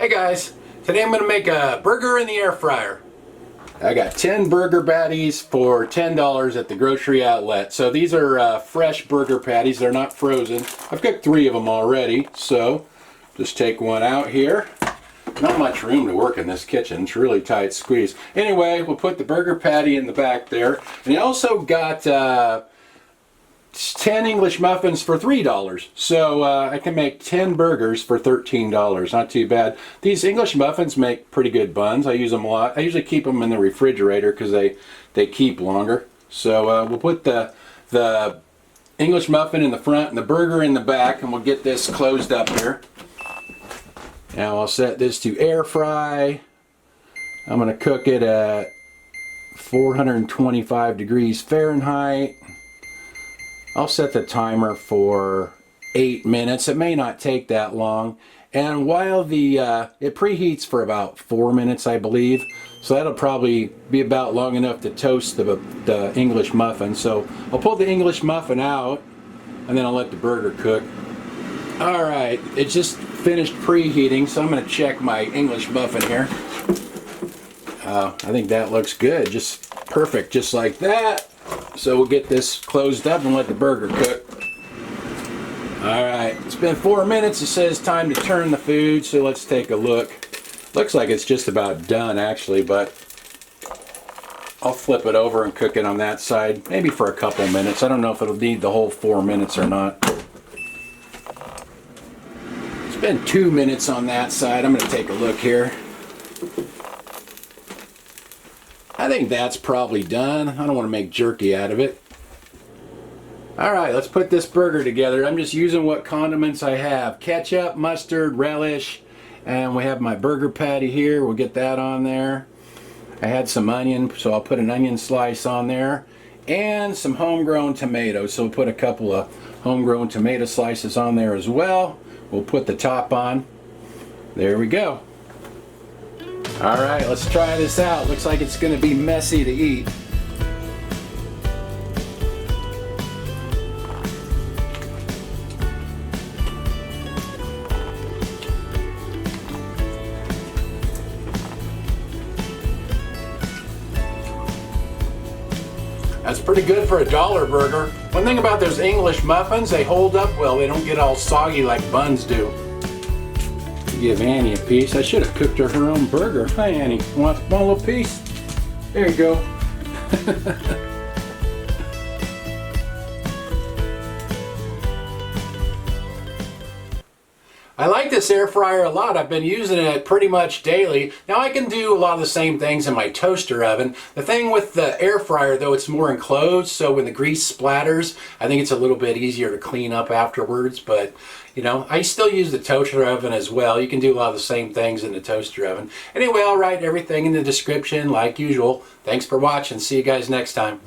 Hey guys, today I'm going to make a burger in the air fryer. I got 10 burger patties for $10 at the grocery outlet. So these are fresh burger patties, they're not frozen. I've cooked 3 of them already, so just take one out here. Not much room to work in this kitchen, it's really tight squeeze. Anyway, we'll put the burger patty in the back there. And I also got 10 English muffins for $3. So I can make 10 burgers for $13. Not too bad. These English muffins make pretty good buns. I use them a lot. I usually keep them in the refrigerator because they keep longer. So we'll put the English muffin in the front and the burger in the back, and we'll get this closed up here. Now I'll set this to air fry. I'm going to cook it at 425 degrees Fahrenheit. I'll set the timer for 8 minutes. It may not take that long. And while it preheats for about 4 minutes, I believe. So that'll probably be about long enough to toast the English muffin. So I'll pull the English muffin out and then I'll let the burger cook. Alright, it just finished preheating, so I'm going to check my English muffin here. I think that looks good. Just perfect, just like that. So we'll get this closed up and let the burger cook. Alright, it's been 4 minutes. It says time to turn the food, so let's take a look. Looks like it's just about done actually, but I'll flip it over and cook it on that side, maybe for a couple minutes. I don't know if it'll need the whole 4 minutes or not. It's been 2 minutes on that side. I'm going to take a look here. I think that's probably done. I don't want to make jerky out of it. Alright, let's put this burger together. I'm just using what condiments I have. Ketchup, mustard, relish, and we have my burger patty here. We'll get that on there. I had some onion, so I'll put an onion slice on there. And some homegrown tomatoes, so we'll put a couple of homegrown tomato slices on there as well. We'll put the top on. There we go. Alright, let's try this out. Looks like it's going to be messy to eat. That's pretty good for a $1 burger. One thing about those English muffins, they hold up well. They don't get all soggy like buns do. Give Annie a piece. I should have cooked her own burger. Hi Annie, want a little piece? There you go. I like this air fryer a lot. I've been using it pretty much daily. Now I can do a lot of the same things in my toaster oven. The thing with the air fryer though, it's more enclosed, so when the grease splatters, I think it's a little bit easier to clean up afterwards. But you know, I still use the toaster oven as well. You can do a lot of the same things in the toaster oven. Anyway, I'll write everything in the description like usual. Thanks for watching. See you guys next time.